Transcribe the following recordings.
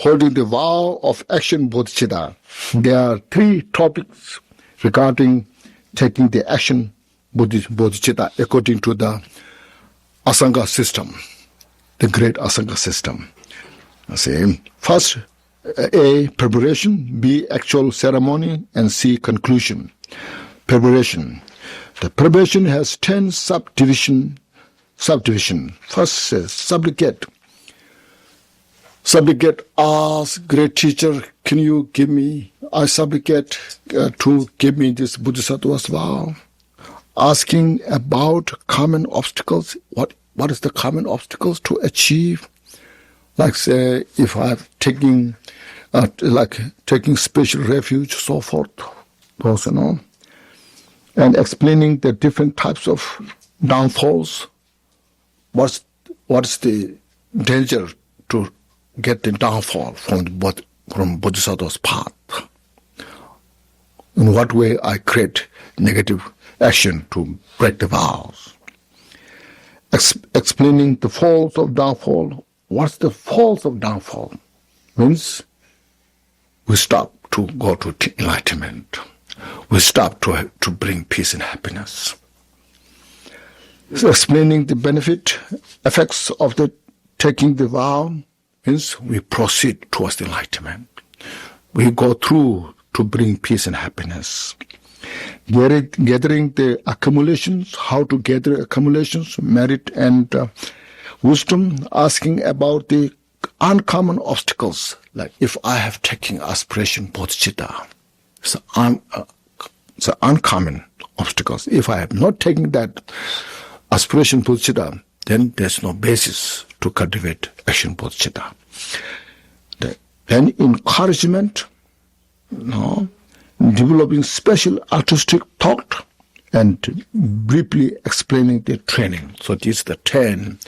holding the vow of action bodhicitta. There are 3 topics regarding taking the action bodhicitta according to the Asanga system, the great Asanga system. First, A, preparation, B, actual ceremony, and C, conclusion. Preparation. The preparation has 10 subdivision. First says supplicate. Supplicate, ask, great teacher, can you give me, I supplicate to give me this bodhisattva's vow. Asking about common obstacles. What is the common obstacles to achieve? Like say, if I'm taking, taking special refuge, so forth, those, and explaining the different types of downfalls. What's the danger to get the downfall from bodhisattva's path? In what way I create negative action to break the vows? Explaining the faults of downfall. What's the faults of downfall? Means we stop to go to enlightenment. We stop to bring peace and happiness. So explaining the benefit, effects of the taking the vow means we proceed towards the enlightenment. We go through to bring peace and happiness. Gathering the accumulations, how to gather accumulations, merit and wisdom, asking about the uncommon obstacles, like if I have taken aspiration bodhicitta, it's uncommon obstacles. If I have not taken that aspiration bodhicitta, then there's no basis to cultivate action bodhicitta. Then encouragement, developing special artistic thought, and briefly explaining the training. So these are the 10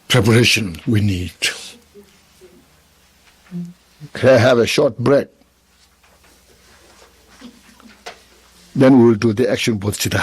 preparation we need. Can I have a short break? Then we will do the action bodhicitta.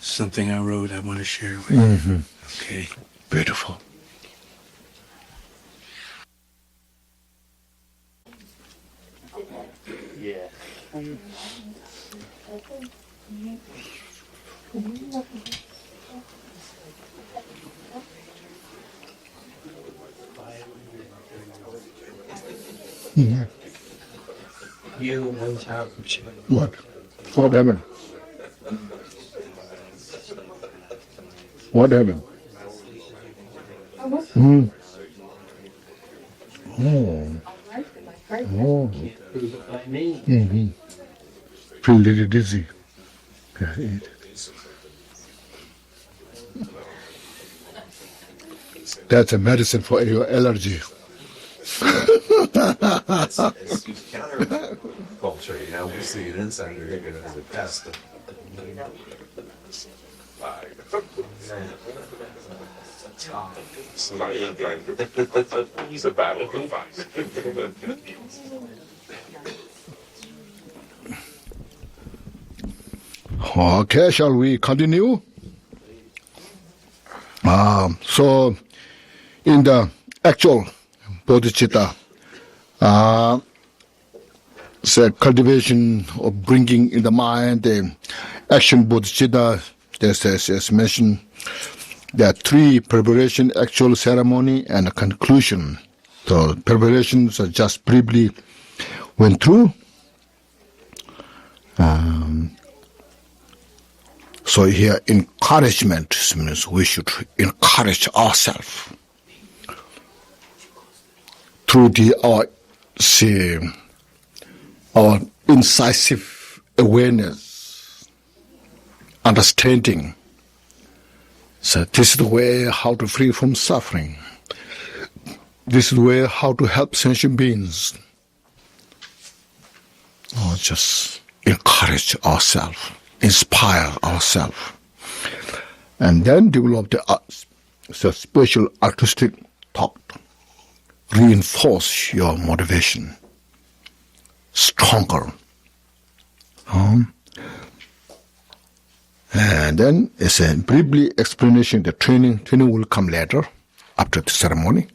Something I wrote I want to share with you. Okay. Beautiful. Yeah. You went out. What? What happened? What happened? Feel a little dizzy. That's a medicine for your allergy. It's counterculture, we see an insider here as a test. He's a battle for five. Okay, shall we continue? So, in the actual bodhicitta, cultivation of bringing in the mind the action bodhicitta, as mentioned, there are 3: preparation, actual ceremony, and a conclusion. So preparations are just briefly went through. So here, encouragement means we should encourage ourselves through our incisive awareness, understanding So this is the way how to free from suffering. This is the way how to help sentient beings. Or just encourage ourselves, inspire ourselves, and then develop the special artistic thought. Reinforce your motivation stronger. And then it's a briefly explanation. The training will come later after the ceremony.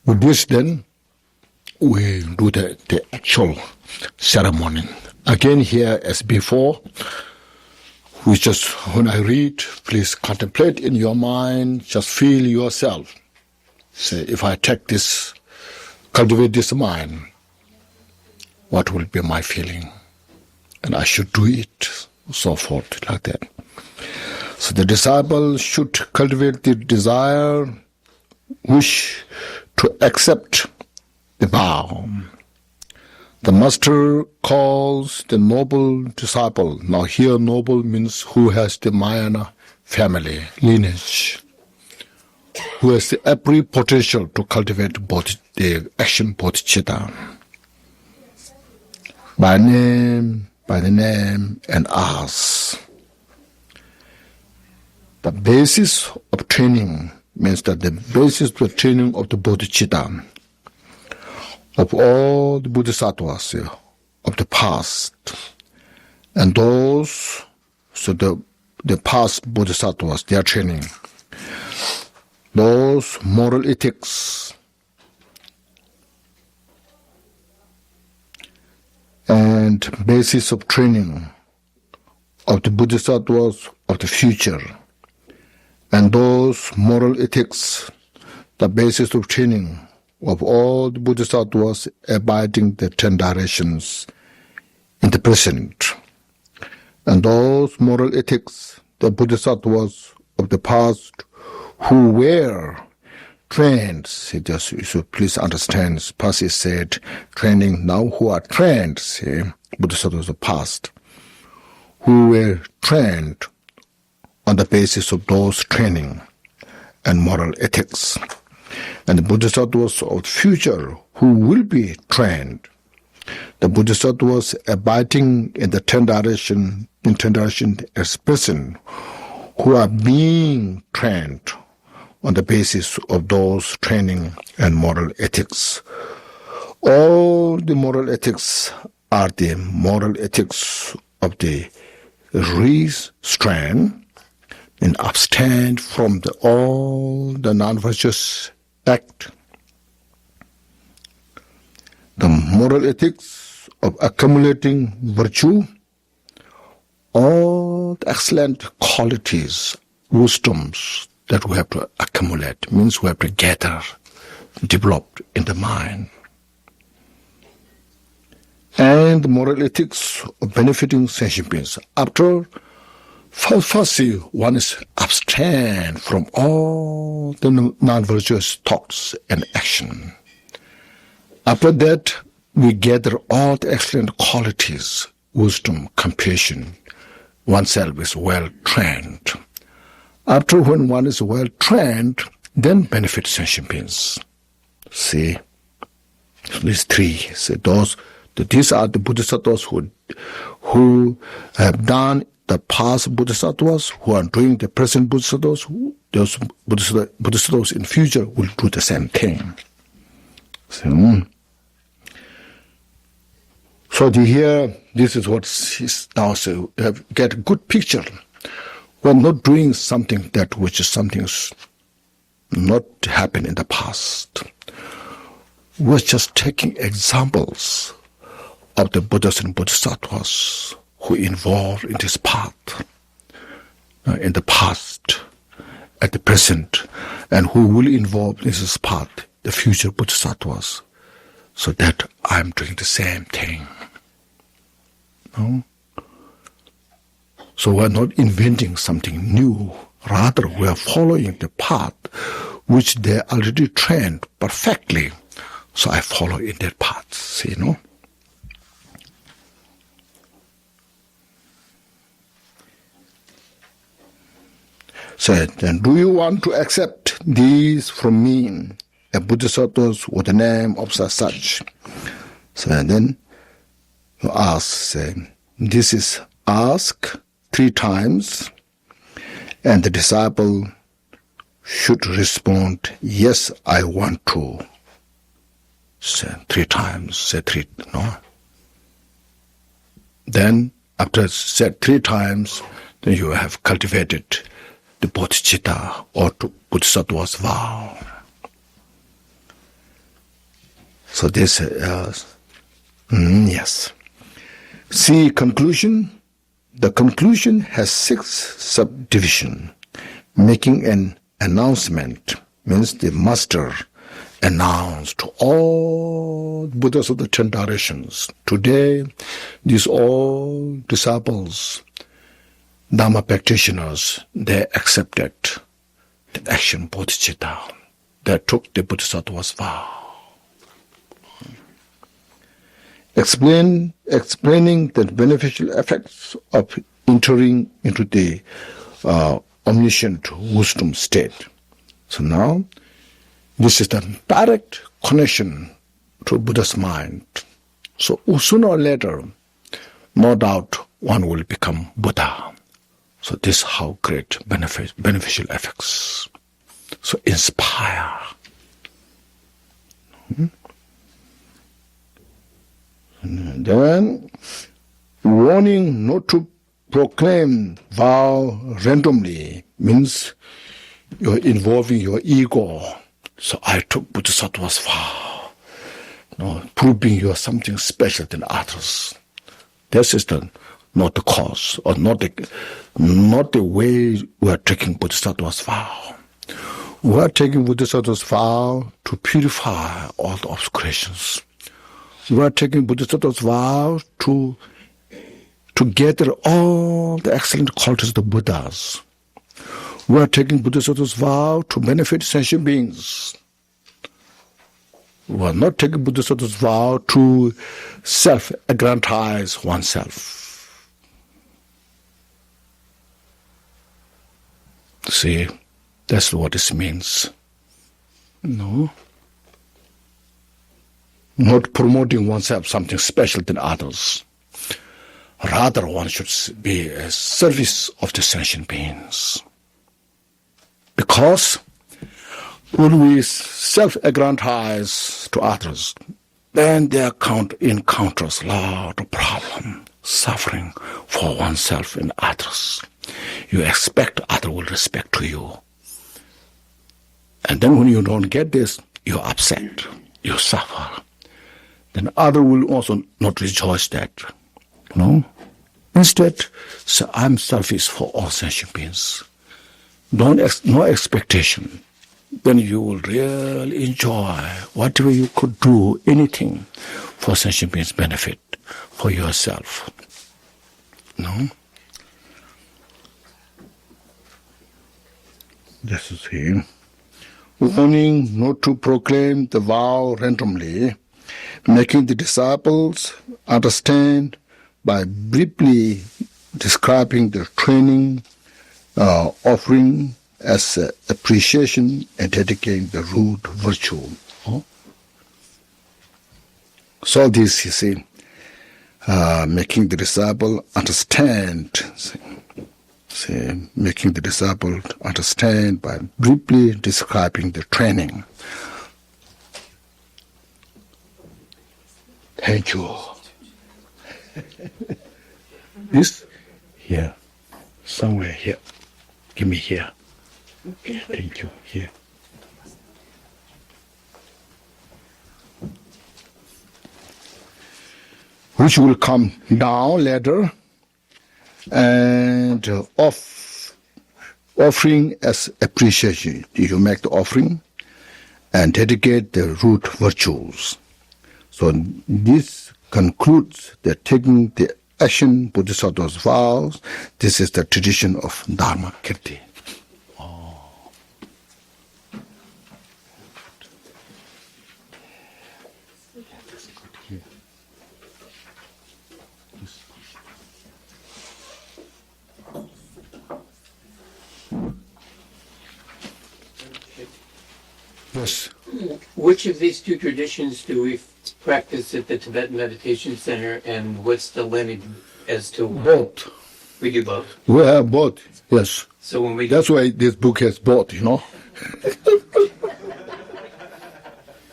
With this, then we do the actual ceremony. Again, here as before, we just, when I read, please contemplate in your mind, just feel yourself. Say, if I take this, cultivate this mind, what will be my feeling? And I should do it, so forth, like that. So the disciple should cultivate the desire, wish to accept the vow. The master calls the noble disciple. Now here noble means who has the Mayana family, lineage, who has the every potential to cultivate the action bodhicitta. By the name, and ask. The basis of training means that the basis of the training of the bodhicitta, of all the bodhisattvas of the past, and those, so the past bodhisattvas, their training, those moral ethics, and basis of training of the bodhisattvas of the future, and those moral ethics, the basis of training of all the bodhisattvas abiding the 10 directions in the present, and those moral ethics, the bodhisattvas of the past who were trained. So please understand, Pasi said training, now who are trained, bodhisattvas of the past, who were trained on the basis of those training and moral ethics, and the bodhisattvas of the future who will be trained, the bodhisattvas abiding in the 10 direction, as present, who are being trained on the basis of those training and moral ethics. All the moral ethics are the moral ethics of the restraint and abstain from all the non-virtuous act. The moral ethics of accumulating virtue, all the excellent qualities, wisdoms that we have to accumulate, means we have to gather, develop in the mind. And the moral ethics of benefiting sentient beings. After firstly, one is abstain from all the non-virtuous thoughts and action. After that, we gather all the excellent qualities, wisdom, compassion. Oneself is well trained. After when one is well trained, then benefit sentient beings. See, so these three. So these are the bodhisattvas who have done the past bodhisattvas, who are doing the present bodhisattvas. Those bodhisattvas in future will do the same thing. So here, this is what is now. So you have get a good picture. We're not doing something that which is something's not happened in the past. We're just taking examples of the Buddhas and Bodhisattvas who involved in this path, in the past, at the present, and who will involve in this path, the future Bodhisattvas, so that I'm doing the same thing. No? So we're not inventing something new. Rather, we are following the path which they already trained perfectly. So I follow in their paths, said, then do you want to accept these from me, a bodhisattva with the name of such? So then you ask, say, this is asked 3 times, and the disciple should respond, yes, I want to. Say 3 times, say 3, no? Then, after said 3 times, then you have cultivated the bodhicitta or to bodhisattva's vow. So this is, yes. See conclusion. The conclusion has 6 subdivisions. Making an announcement means the master announced to all Buddhas of the 10 directions. Today, these all disciples, Dharma practitioners, they accepted the action bodhicitta. They took the bodhisattva's vow. Explaining the beneficial effects of entering into the omniscient wisdom state. So now, this is the direct connection to Buddha's mind. So sooner or later, no doubt one will become Buddha. So this is how great beneficial effects. So inspire. And then, warning not to proclaim vow randomly means you're involving your ego. So I took bodhisattva's vow, proving you are something special than others. This is not the cause, or not the way we are taking bodhisattva's vow. We are taking bodhisattva's vow to purify all the obscurations. We are taking bodhisattva's vow to gather all the excellent qualities of the Buddhas. We are taking bodhisattva's vow to benefit sentient beings. We are not taking bodhisattva's vow to self-aggrandize oneself. See, that's what this means. No. Not promoting oneself something special than others. Rather, one should be a service of the sentient beings. Because when we self-aggrandize to others, then they encounters a lot of problem, suffering for oneself and others. You expect others will respect to you. And then when you don't get this, you're upset, you suffer. Then others will also not rejoice that. Instead, say, I'm selfish for all sentient beings. No expectation. Then you will really enjoy whatever you could do, anything for sentient beings' benefit, for yourself. This is here. Warning not to proclaim the vow randomly, making the disciples understand by briefly describing the training, offering as appreciation and dedicating the root virtue. So this, you see, making the disciple understand, making the disciple understand by briefly describing the training. Thank you. This here, somewhere here. Give me here. Okay, thank you. Here. Which will come down later, and offering as appreciation. You make the offering and dedicate the root virtues. So this concludes the taking the action bodhisattva's vows. This is the tradition of Dharmakirti. Yes. Which of these two traditions do we practice at the Tibetan Meditation Center, and what's the lineage as to Both. we do both? We have both, yes. So when we That's why this book has both,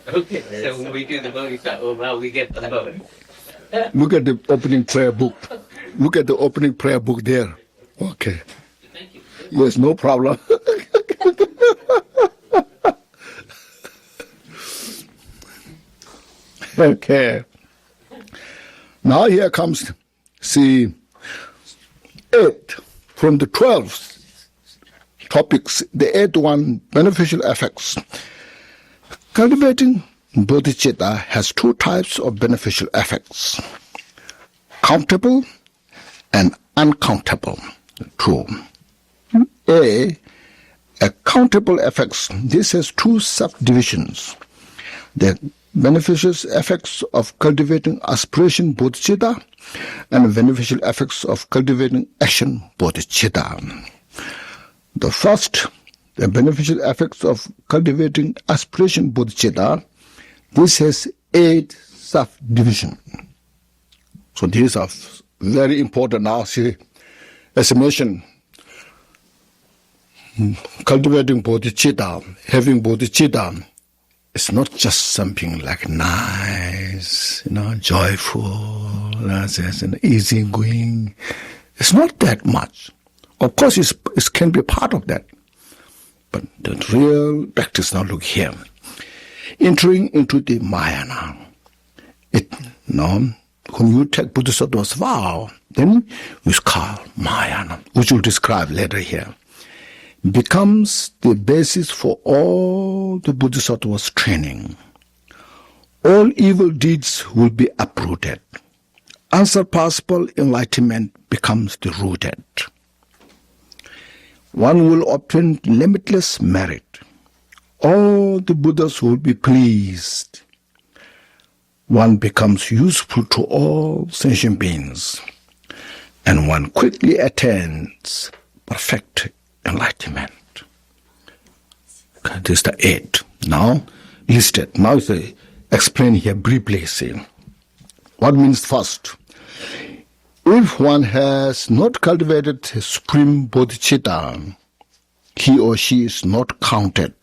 okay, so when we do the Bodhisattva, well, we get the both. Look at the opening prayer book. Look at the opening prayer book there. Okay. Thank you. Yes, no problem. Okay. Now here comes, see, 8 from the 12 topics, the 8th one, beneficial effects. Cultivating bodhicitta has 2 types of beneficial effects, countable and uncountable. 2. A countable effects. This has 2 subdivisions. The beneficial effects of cultivating aspiration bodhicitta and beneficial effects of cultivating action bodhicitta. The first, the beneficial effects of cultivating aspiration bodhicitta, this has 8 subdivisions. So these are very important now. See, as I mentioned, cultivating bodhicitta, having bodhicitta, it's not just something like nice, joyful, and easygoing. It's not that much. Of course, it can be part of that. But the real practice, now look here. Entering into the Mahayana. When you take Bodhisattva's vow, then we call Mahayana, which we'll describe later here, becomes the basis for all the Bodhisattva's training. All evil deeds will be uprooted. Unsurpassable enlightenment becomes the rooted. One will obtain limitless merit. All the Buddhas will be pleased. One becomes useful to all sentient beings, and one quickly attains perfect enlightenment. Okay, this is the 8. Now, listed. Now it's explained here briefly. See, what means first? If one has not cultivated supreme bodhicitta, he or she is not counted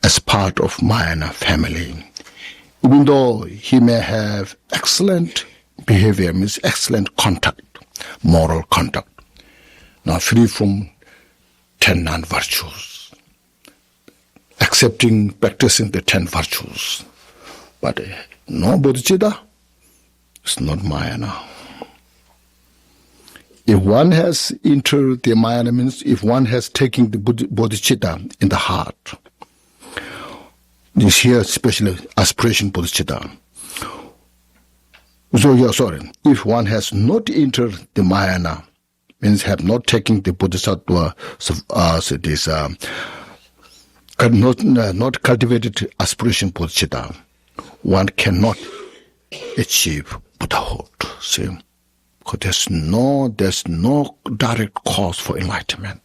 as part of Mahayana family. Even though he may have excellent behavior, means excellent conduct, moral conduct, now free from 10 non-virtues, practicing the 10 virtues. But no bodhicitta, it's not Mahayana. If one has entered the Mahayana, means if one has taken the bodhicitta in the heart, this here especially aspiration bodhicitta. If one has not entered the Mahayana, means have not taken the bodhisattva, not cultivated aspiration bodhicitta, one cannot achieve Buddhahood. See, because there's no direct cause for enlightenment.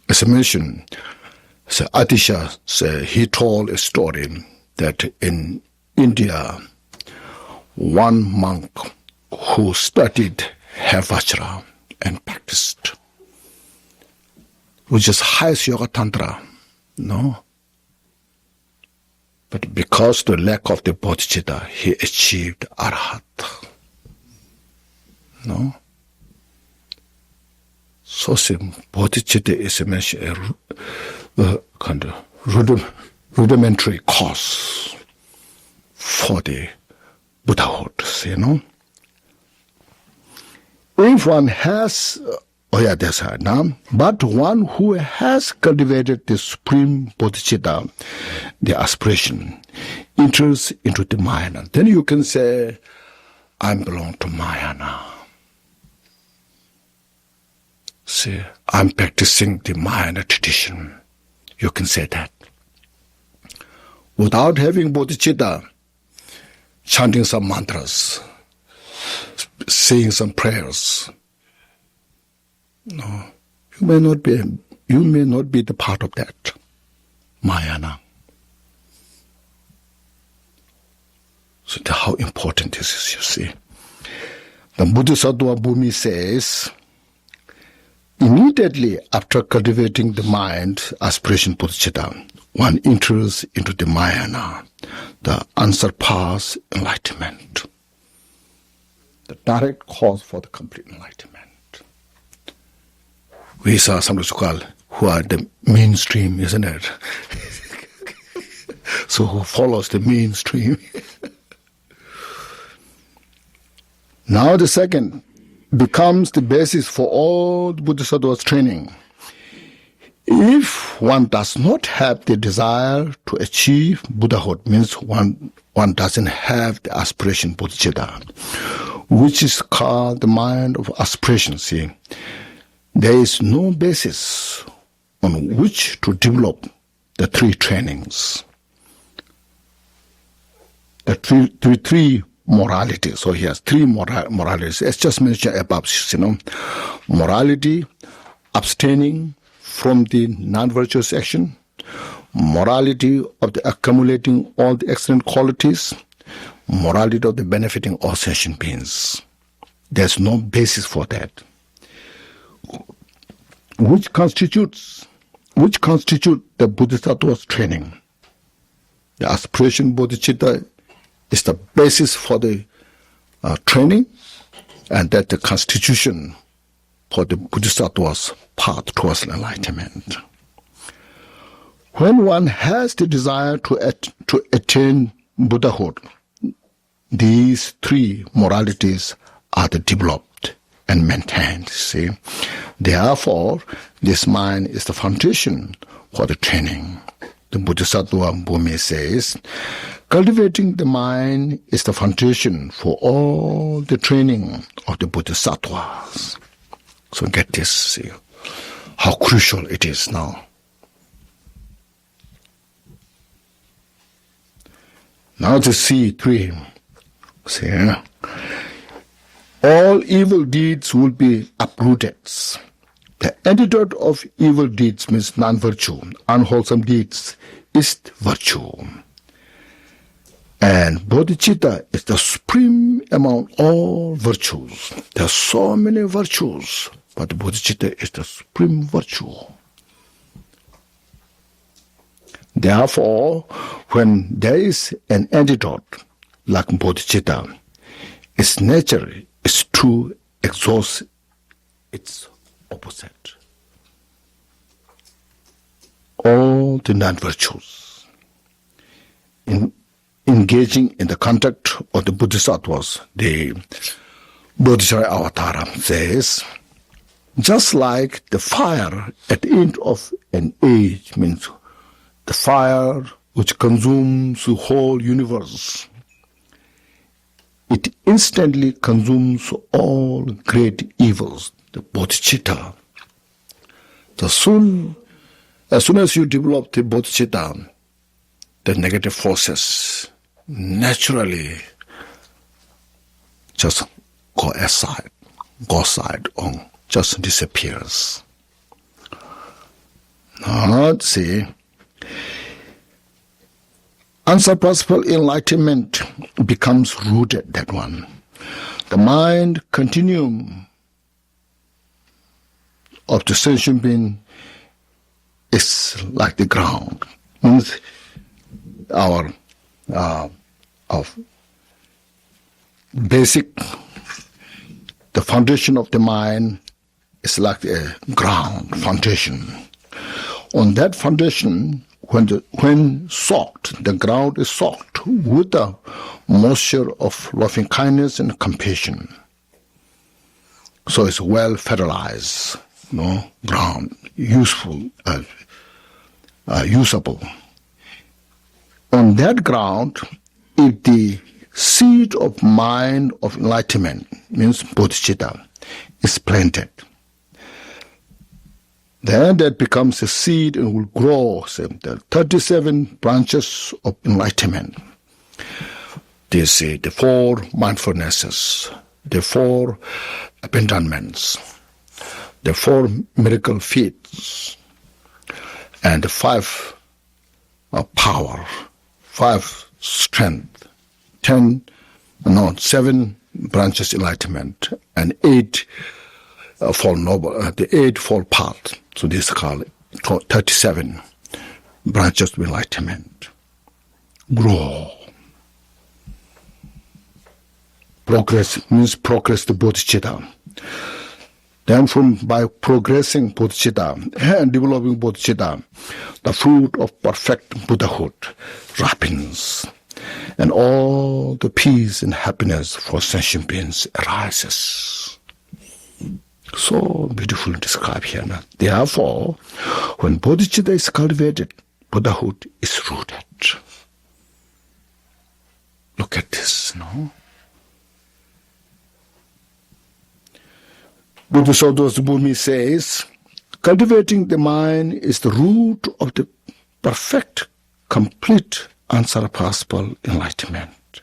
As I mentioned, Atisha, he told a story that in India, one monk who studied Vajra and practiced, which is highest yoga tantra, but because the lack of the bodhicitta, he achieved arhat. So bodhicitta is a kind of rudimentary cause for the Buddhahood, If one has, but one who has cultivated the supreme bodhicitta, the aspiration, enters into the Mahayana, then you can say, I belong to Mahayana. See, I'm practicing the Mahayana tradition. You can say that. Without having bodhicitta, chanting some mantras, saying some prayers, you may not be the part of that. Mahayana. So how important this is, you see. The Bodhisattva Bhumi says, immediately after cultivating the mind, aspiration bodhicitta, one enters into the Mahayana, the unsurpassed enlightenment, the direct cause for the complete enlightenment. We saw some who are the mainstream, isn't it? So who follows the mainstream? Now the second becomes the basis for all the Bodhisattva's training. If one does not have the desire to achieve Buddhahood, means one doesn't have the aspiration bodhicitta, which is called the mind of aspiration. See, there is no basis on which to develop the three trainings, the three moralities. So he has three moralities. It's just mentioned above, morality, abstaining from the non-virtuous action, morality of the accumulating all the excellent qualities, morality of the benefiting all sentient beings. There's no basis for that. Which constitute the Bodhisattva's training. The aspiration bodhicitta is the basis for the training, and that the constitution for the Bodhisattva's path towards enlightenment. When one has the desire to attain Buddhahood, these three moralities are developed and maintained. See, therefore, this mind is the foundation for the training. The Bodhisattva Bhumi says, cultivating the mind is the foundation for all the training of the Bodhisattvas. So get this, see, how crucial it is now. Now to C3. See, all evil deeds will be uprooted. The antidote of evil deeds means non-virtue. Unwholesome deeds is virtue. And bodhicitta is the supreme among all virtues. There are so many virtues, but bodhicitta is the supreme virtue. Therefore, when there is an antidote like bodhicitta, its nature is to exhaust its opposite. All the non-virtues. In engaging in the conduct of the Bodhisattvas, the Bodhisattva Avatara says, just like the fire at the end of an age, means the fire which consumes the whole universe, it instantly consumes all great evils, the bodhicitta. As soon as you develop the bodhicitta, the negative forces naturally just go aside, or just disappears. Now let's see. Unsurpassable enlightenment becomes rooted, that one. The mind continuum of the sentient being is like the ground. Means our basic, the foundation of the mind is like a ground foundation. On that foundation, when soaked, the ground is soaked with the moisture of loving kindness and compassion. So it's well fertilized, ground, useful, usable. On that ground, if the seed of mind of enlightenment, means bodhicitta, is planted, then that becomes a seed and will grow. The 37 branches of enlightenment. They say the 4 mindfulnesses, the 4 abandonments, the 4 miracle feats, and the 5 power, 5 strength, 7 branches enlightenment, and 8 fold noble, the 8-fold path. So this is called 37 branches of enlightenment. Grow. Progress means progress to bodhicitta. Then by progressing bodhicitta and developing bodhicitta, the fruit of perfect Buddhahood ripens, and all the peace and happiness for sentient beings arises. So beautifully described here. Now, therefore, when bodhicitta is cultivated, Buddhahood is rooted. Look at this, no? Buddhisodhos Bhumi says, cultivating the mind is the root of the perfect, complete, unsurpassable enlightenment.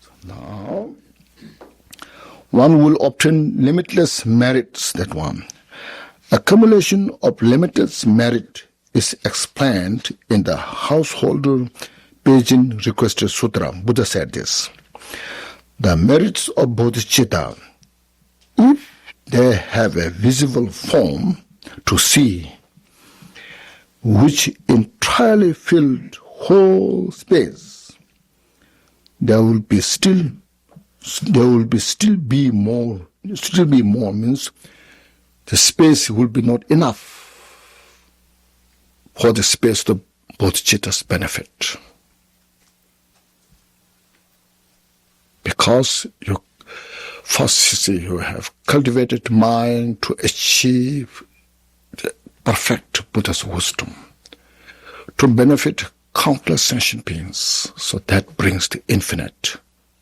So now, one will obtain limitless merits, that one. Accumulation of limitless merit is explained in the Householder Peijin Requested Sutra. Buddha said this. The merits of bodhicitta, if they have a visible form to see, which entirely filled whole space, there will still be more means the space will be not enough for the space to bodhicitta's benefit. Because you have cultivated mind to achieve the perfect Buddha's wisdom, to benefit countless sentient beings. So that brings the infinite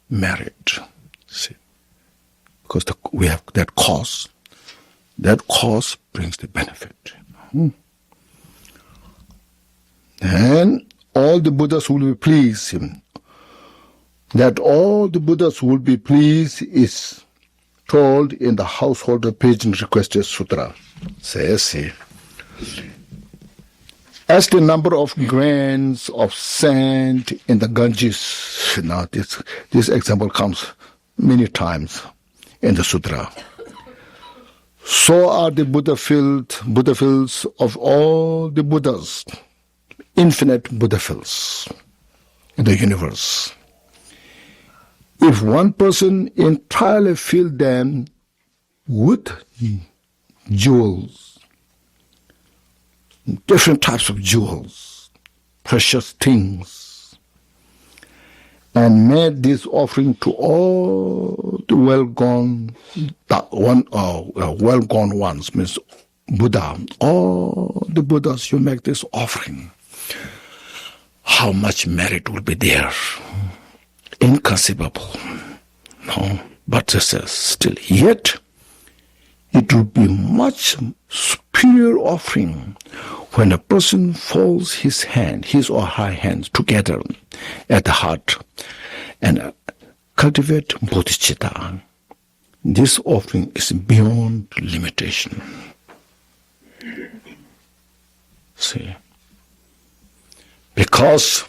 merit. See, because we have that cause. That cause brings the benefit. And all the Buddhas will be pleased. That all the Buddhas will be pleased is told in the Householder Peijin Requested Sutra. Says, as the number of grains of sand in the Ganges, now this example comes many times in the sutra, so are the Buddha fields of all the Buddhas, infinite Buddha fields in the universe. If one person entirely filled them with jewels, different types of jewels, precious things, and made this offering to all the well-gone ones, means Buddha, all the Buddhas, you make this offering, how much merit will be there? Inconceivable. No, but this is still, yet it will be much superior offering when a person folds his or her hands together at the heart and cultivate bodhicitta. This offering is beyond limitation. See, because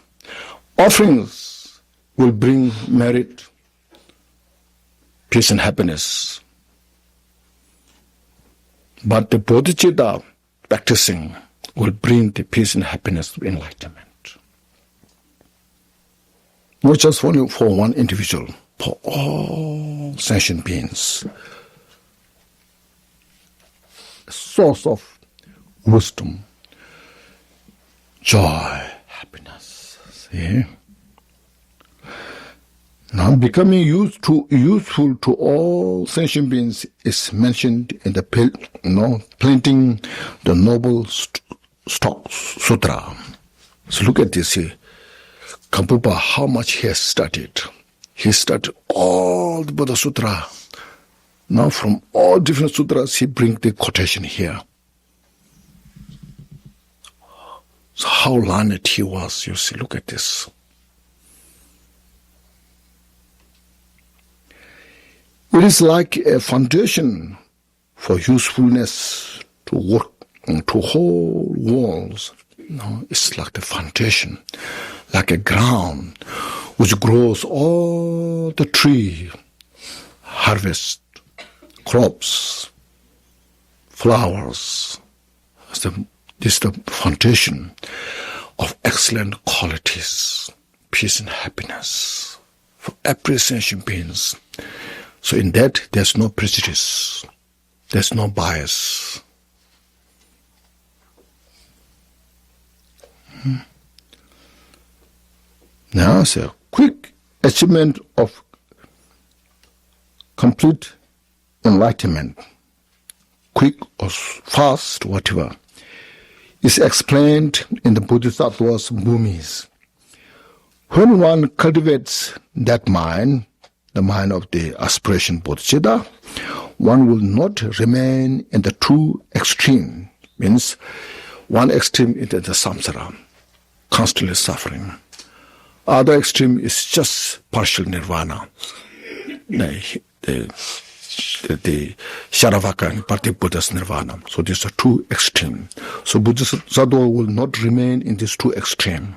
offerings will bring merit, peace and happiness. But the bodhicitta practicing will bring the peace and happiness of enlightenment. Not just for one individual, for all sentient beings. A source of wisdom, joy, happiness. See? Now, becoming useful to all sentient beings is mentioned in the planting the noble stock sutra. So look at this here. Gampopa, how much he has studied. He studied all the Buddha Sutra. Now, from all different sutras, he brings the quotation here. So how learned he was, you see, look at this. It is like a foundation for usefulness to work, to whole worlds, No, it's like the foundation, like a ground which grows all the tree, harvest, crops, flowers. This is the foundation of excellent qualities, peace and happiness for every sentient beings. So in that, there's no prejudice, there's no bias. Now, it's a quick achievement of complete enlightenment, quick or fast, whatever, is explained in the Bodhisattva's bhumis. When one cultivates that mind, the mind of the aspiration bodhicitta, one will not remain in the true extreme, means one extreme is the samsara, constantly suffering. Other extreme is just partial nirvana. The Sharavaka and Partibuddha's nirvana. So these are two extremes. So Bodhisattva will not remain in these two extremes.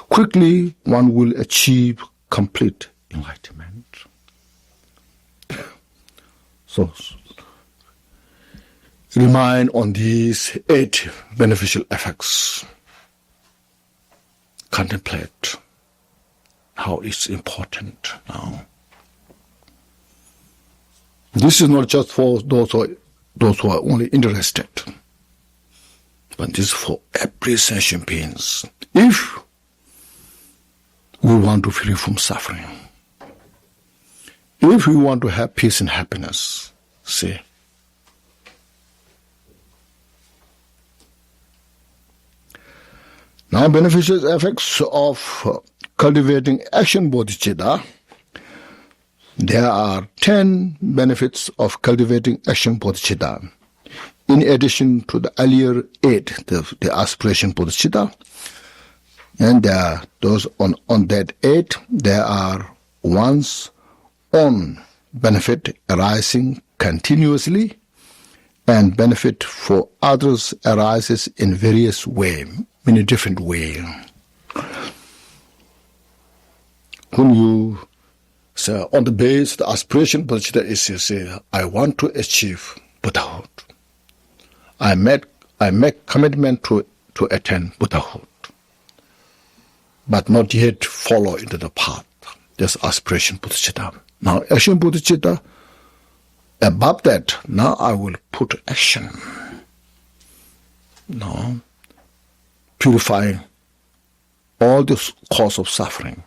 Quickly, one will achieve complete enlightenment. So, remind on these 8 beneficial effects. Contemplate how it's important now. This is not just for those who are only interested, but this is for every sentient beings. If we want to free from suffering, if we want to have peace and happiness, see. Now, beneficial effects of cultivating action bodhicitta. There are 10 benefits of cultivating action bodhicitta. In addition to the earlier 8, the aspiration bodhicitta, and there are those on that 8, there are one's own benefit arising continuously, and benefit for others arises in various ways, in a different way. When you say on the base, the aspiration bodhicitta is you say, I want to achieve Buddhahood. I make commitment to attain Buddhahood, but not yet follow into the path. That's aspiration bodhicitta. Now, action bodhicitta, above that, now I will put action. Now, purifying all the cause of suffering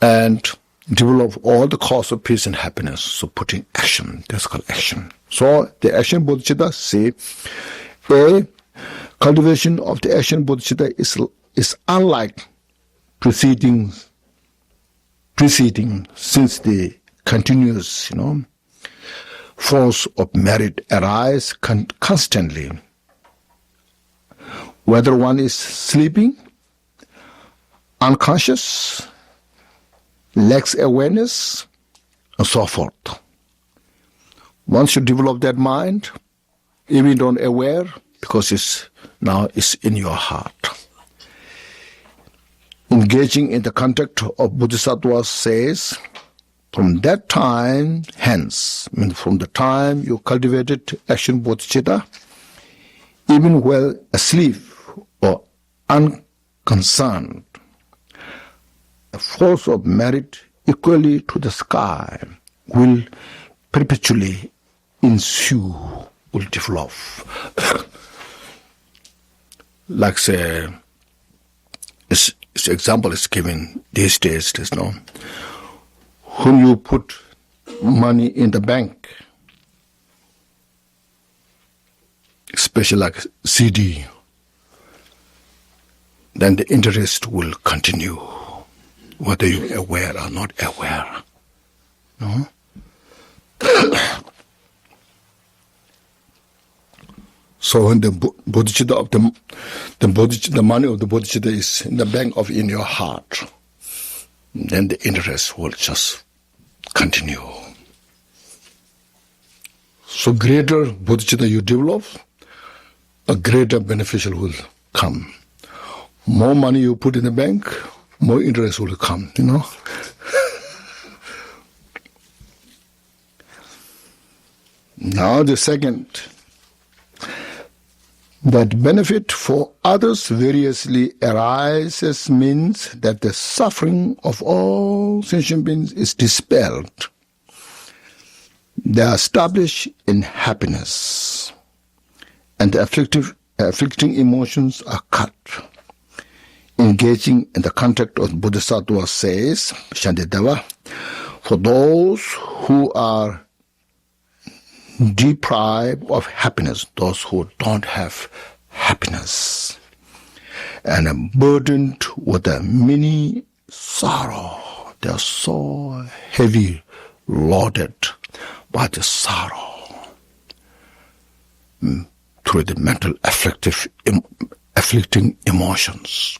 and develop all the cause of peace and happiness. So putting action, that's called action. So the action bodhicitta say, cultivation of the action bodhicitta is unlike preceding since the continuous, force of merit arise constantly. Whether one is sleeping, unconscious, lacks awareness, and so forth. Once you develop that mind, even don't aware, because it's in your heart. Engaging in the contact of Bodhisattva says, from that time hence, from the time you cultivated action bodhicitta, even while asleep or unconcerned, a force of merit equally to the sky will perpetually ensue, will develop. Like say, this example is given these days, when you put money in the bank, especially like CD, then the interest will continue, whether you're aware or not aware. No? So when the bodhicitta of the money of the bodhicitta is in the bank of in your heart, then the interest will just continue. So greater bodhicitta you develop, a greater beneficial will come. More money you put in the bank, more interest will come, Now the second, that benefit for others variously arises means that the suffering of all sentient beings is dispelled. They are established in happiness, and the afflicting emotions are cut. Engaging in the contact of Bodhisattva says, Shantideva, for those who are deprived of happiness, those who don't have happiness, and are burdened with a many sorrow, they are so heavy loaded by the sorrow through the mental afflicting emotions,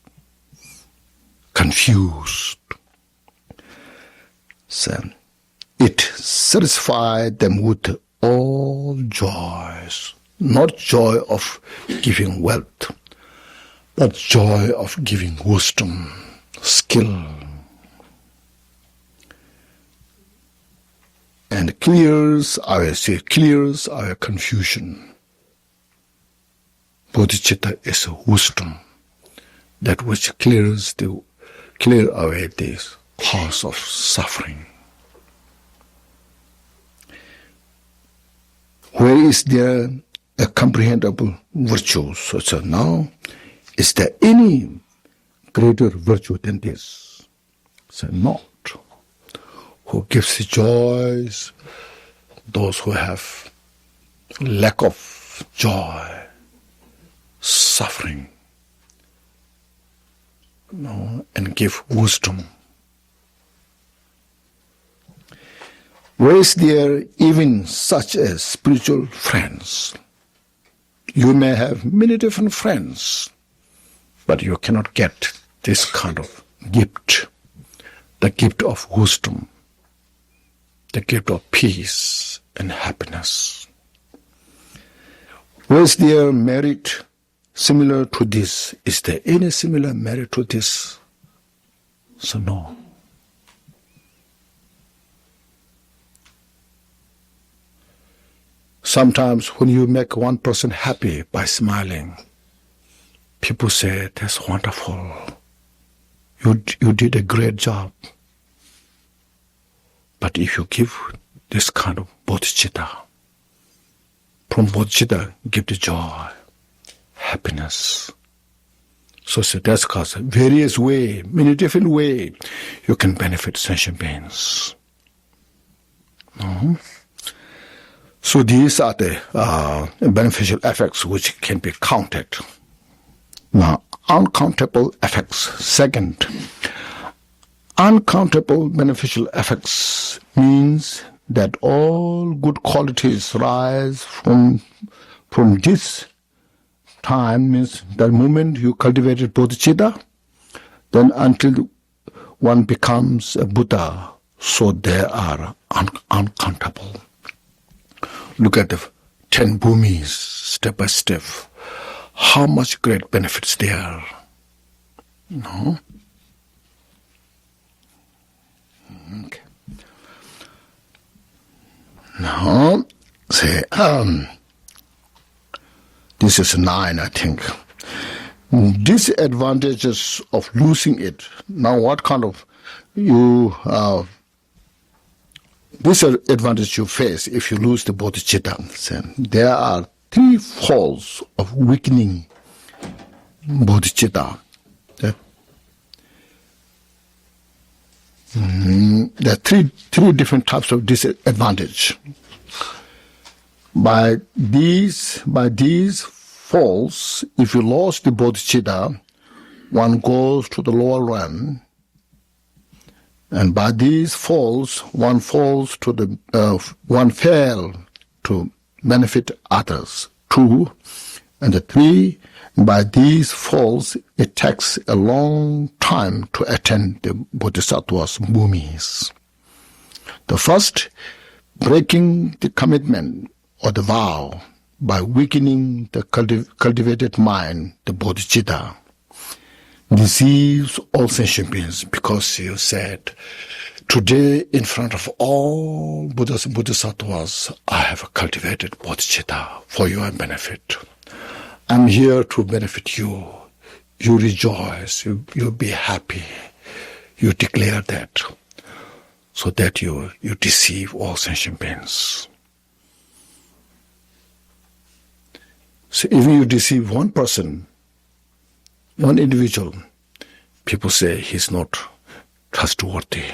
confused. So it satisfied them with all joys, not joy of giving wealth, but joy of giving wisdom, skill, and clears our confusion. Bodhicitta is wisdom, that which clear away the cause of suffering. Where is there a comprehensible virtue? So now, is there any greater virtue than this? So not. Who gives joys, those who have lack of joy, suffering, and give wisdom. Where is there even such as spiritual friends? You may have many different friends, but you cannot get this kind of gift, the gift of wisdom, the gift of peace and happiness. Where is there merit similar to this? Is there any similar merit to this? So no. Sometimes when you make one person happy by smiling, people say, that's wonderful. You did a great job. But if you give this kind of bodhicitta, from bodhicitta give the joy, happiness. So that's because various way, many different way, you can benefit sentient beings. So these are the beneficial effects which can be counted. Now, uncountable effects. Second, uncountable beneficial effects means that all good qualities rise from this time, means the moment you cultivated bodhicitta, then until one becomes a Buddha, so they are uncountable. Look at the 10 bhumis, step by step. How much great benefits there. No? Okay. Now, say, this is 9, I think. Disadvantages of losing it. Now, what kind of disadvantage you face if you lose the bodhicitta? So there are 3 faults of weakening bodhicitta. There are three different types of disadvantage. By these faults, if you lost the bodhicitta, one goes to the lower realm, and by these faults, one falls to one fail to benefit others. 2, and the 3. By these faults, it takes a long time to attain the bodhisattva's bhumis. The first, breaking the commitment or the vow by weakening the cultivated mind, the bodhicitta, deceives all sentient beings, because you said, today in front of all Buddhas and Bodhisattvas, I have cultivated bodhicitta for your benefit. I'm here to benefit you. You rejoice, you be happy. You declare that, so that you deceive all sentient beings. So if you deceive one person, one individual, people say he's not trustworthy.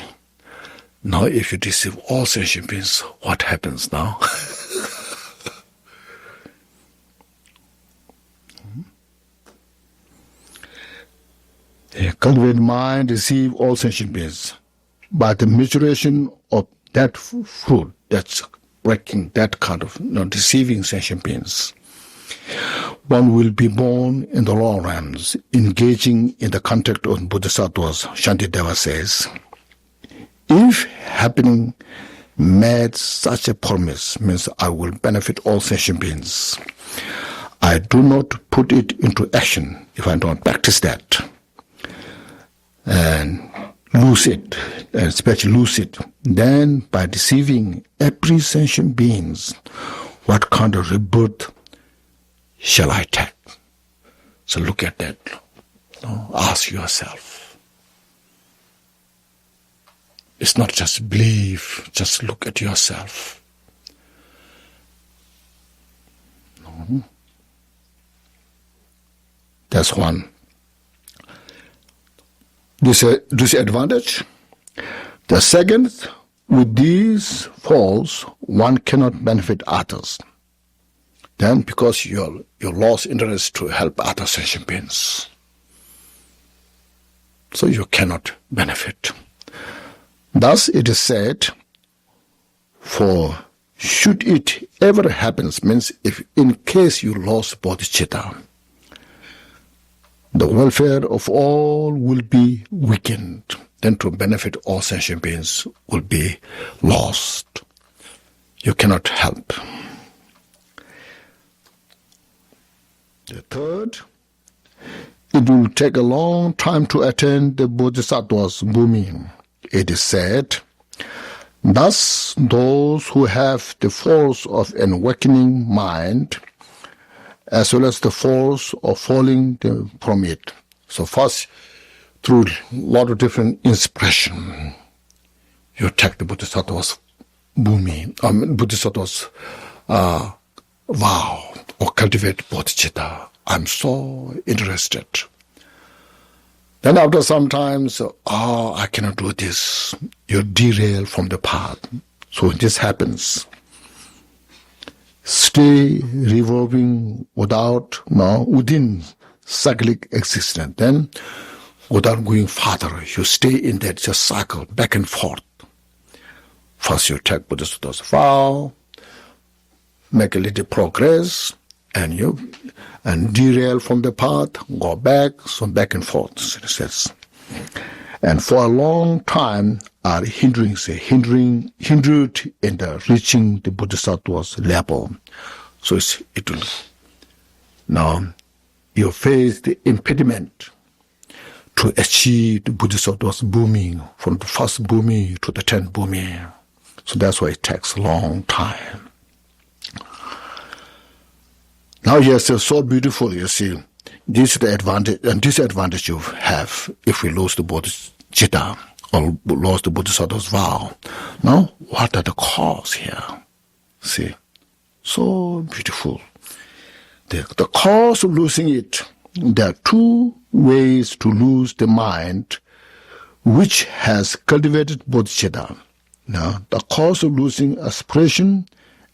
Now if you deceive all sentient beings, what happens now? The cultivated mind deceive all sentient beings. By the maturation of that fruit, that's breaking that kind of deceiving sentient beings, one will be born in the lower realms, engaging in the contact of Bodhisattvas. Shantideva says, if happening made such a promise, means I will benefit all sentient beings, I do not put it into action if I don't practice that, and lose it, and especially lose it, then by deceiving every sentient beings, what kind of rebirth shall I take? So look at that. Ask yourself. It's not just belief, just look at yourself. That's one. Disadvantage. The second, with these faults, one cannot benefit others. Then, because you lost interest to help other sentient beings, so you cannot benefit. Thus, it is said, for should it ever happens, means if in case you lost bodhicitta, the welfare of all will be weakened. Then to benefit all sentient beings will be lost. You cannot help. The third, it will take a long time to attain the bodhisattva's booming. It is said, thus those who have the force of an awakening mind, as well as the force of falling from it. So first, through a lot of different inspiration, you take the bodhisattva's bhumi, bodhisattva's vow, or cultivate bodhicitta. I'm so interested. Then after some time, I cannot do this. You derail from the path. So this happens. Stay revolving within cyclic existence. Then, without going further, you stay in that just cycle, back and forth. First you take Bodhisattva's vow, make a little progress, and derail from the path, go back, so back and forth, it says. And for a long time are hindered in the reaching the Bodhisattva's level. So it will. Now, you face the impediment to achieve the Bodhisattva's booming, from the first booming to the 10th booming. So that's why it takes a long time. Now, yes, it's so beautiful, you see. This is the advantage and disadvantage you have if we lose the bodhicitta or lose the bodhisattva's vow. Now, what are the cause here? See, so beautiful. The cause of losing it, there are two ways to lose the mind which has cultivated bodhicitta. Now, the cause of losing aspiration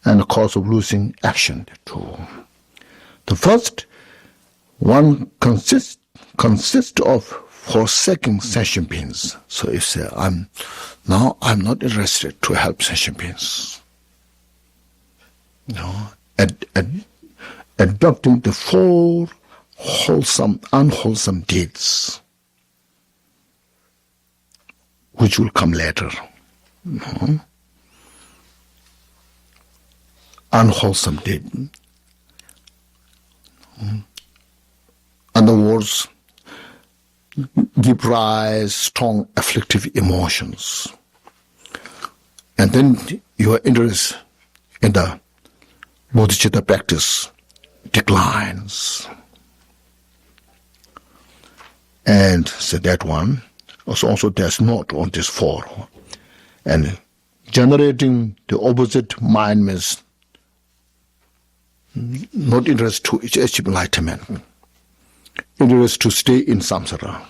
and the cause of losing action, the two. The first one consists of forsaking sentient beings. So you say, I'm not interested to help sentient beings. No, adopting the four unwholesome deeds, which will come later. No? Unwholesome deed. In other words, give rise strong afflictive emotions. And then your interest in the bodhicitta practice declines. And so that one also does not on this four. And generating the opposite mind means not interest to achieve enlightenment. Interest to stay in samsara.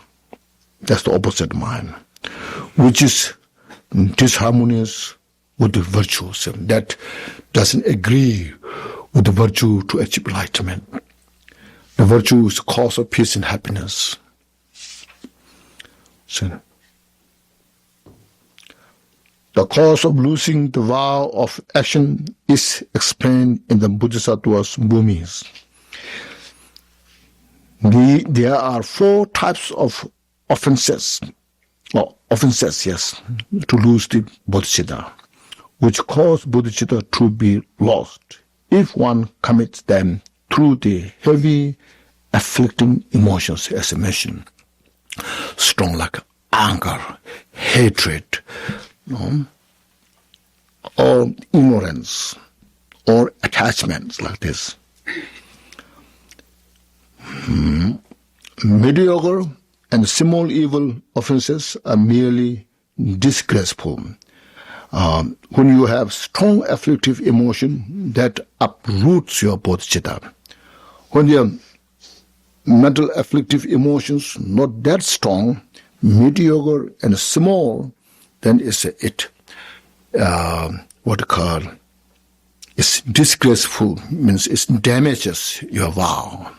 That's the opposite mind, which is disharmonious with the virtues. That doesn't agree with the virtue to achieve enlightenment. The virtue is the cause of peace and happiness. So, the cause of losing the vow of action is explained in the Bodhisattva's Bhumis. There are 4 types of offenses, to lose the bodhicitta, which cause bodhicitta to be lost if one commits them through the heavy, afflicting emotions, as I mentioned. Strong like anger, hatred, or ignorance, or attachments like this. Mediocre and small evil offenses are merely disgraceful. When you have strong afflictive emotion, that uproots your bodhicitta. When your mental afflictive emotions not that strong, mediocre and small, then it's it's disgraceful, means it damages your vow.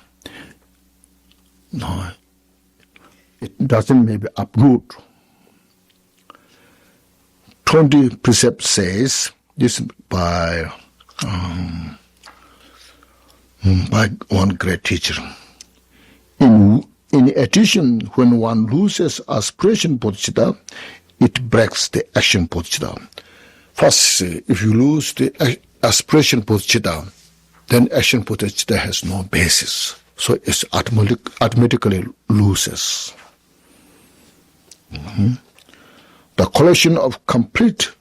No, it doesn't maybe uproot. 20 Precept says, this by one great teacher. In addition, when one loses aspiration bodhicitta, it breaks the action bodhicitta. First, if you lose the aspiration bodhicitta, then action bodhicitta has no basis. So it automatically loses. The collection of complete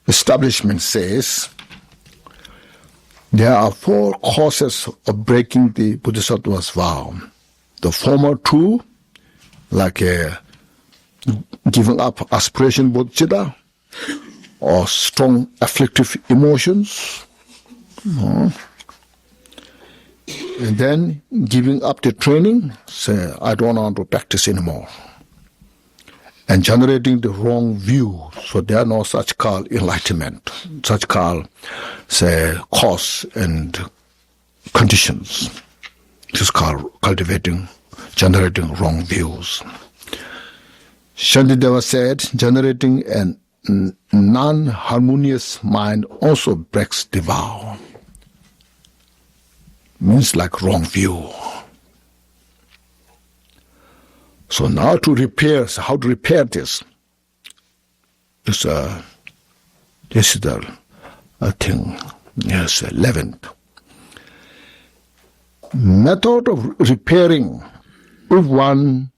establishment says there are 4 causes of breaking the bodhisattva's vow. The former 2, like giving up aspiration bodhicitta, or strong afflictive emotions, and then giving up the training, say, I don't want to practice anymore, and generating the wrong view. So there are no such called enlightenment, such called, say, cause and conditions. This is called generating wrong views. Shantideva said, generating a non-harmonious mind also breaks the vow. Means like wrong view. So now how to repair this? This is the thing. Yes, 11th. Method of repairing. If one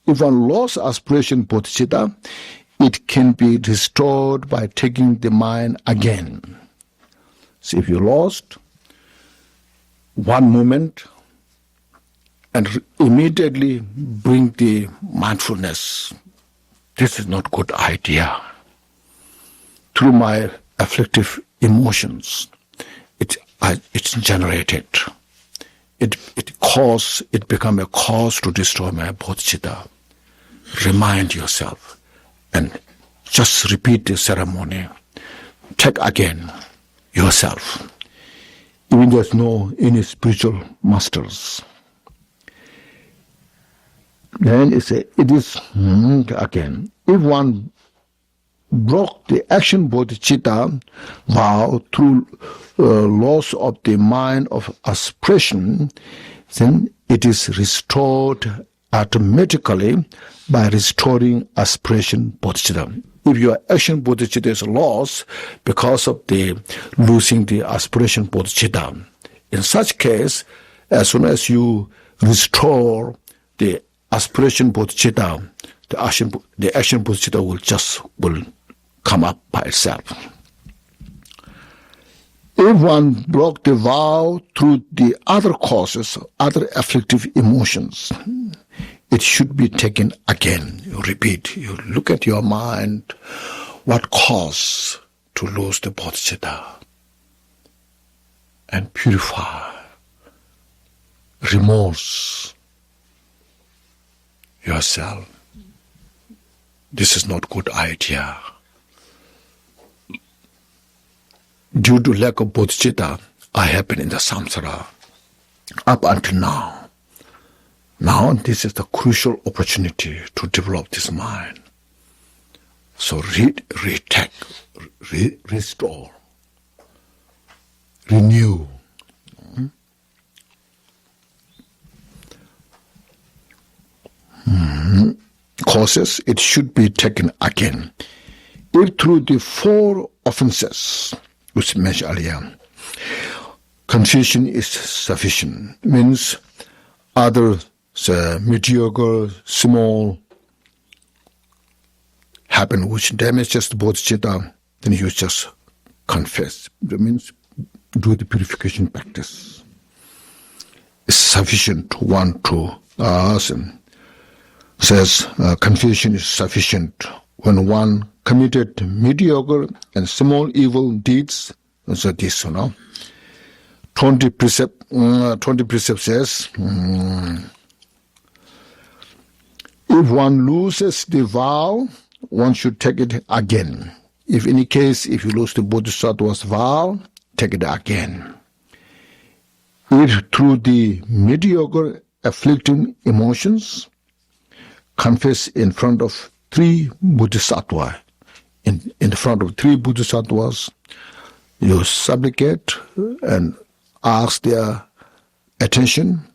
If one lost aspiration bodhicitta, it can be restored by taking the mind again. So if you lost one moment and immediately bring the mindfulness, this is not good idea. Through my afflictive emotions, it's generated. It become a cause to destroy my bodhicitta. Remind yourself and just repeat the ceremony. Check again yourself. Even there's no any spiritual masters. Then it is again. If one broke the action bodhicitta vow through loss of the mind of aspiration, then it is restored automatically by restoring aspiration bodhicitta. if your action bodhicitta is lost because of the losing the aspiration bodhicitta, in such case, as soon as you restore the aspiration bodhicitta, the action bodhicitta will come up by itself. If one broke the vow through the other causes, other afflictive emotions, it should be taken again. You repeat, you look at your mind, what caused to lose the bodhicitta, and purify, remorse yourself. This is not good idea. Due to lack of bodhicitta, I have been in the samsara up until now. Now this is the crucial opportunity to develop this mind. So retake, restore, renew. Causes, it should be taken again. If through the 4 offenses, which mentioned earlier, confusion is sufficient, means other mediocre, small happen which damages the bodhicitta, then you just confess. That means do the purification practice. It's sufficient one to says confusion is sufficient when one committed mediocre and small evil deeds. So this, 20 precept says, if one loses the vow, one should take it again. If in any case, if you lose the bodhisattva's vow, take it again. If through the mediocre afflicting emotions, confess in front of 3 bodhisattvas. In front of 3 bodhisattvas, you supplicate and ask their attention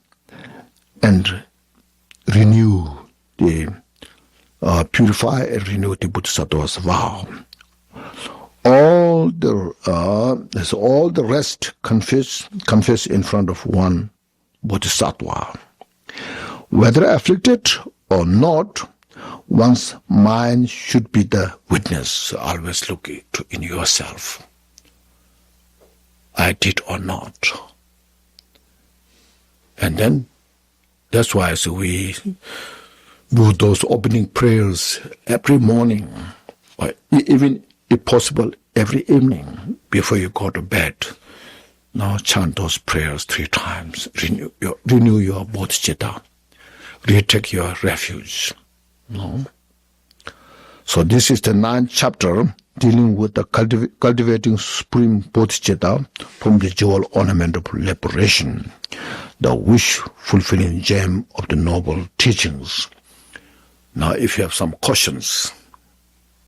and renew purify and renew the bodhisattva's vow. All the rest confess in front of 1 bodhisattva. Whether afflicted or not, one's mind should be the witness. Always look in yourself. I did or not. And then, that's why we do those opening prayers every morning, or even, if possible, every evening before you go to bed. Now chant those prayers 3 times. Renew your bodhicitta. Retake your refuge. No? So this is the 9th chapter dealing with the cultivating supreme bodhicitta from the JOL ornament of liberation, the wish-fulfilling gem of the noble teachings. Now if you have some questions,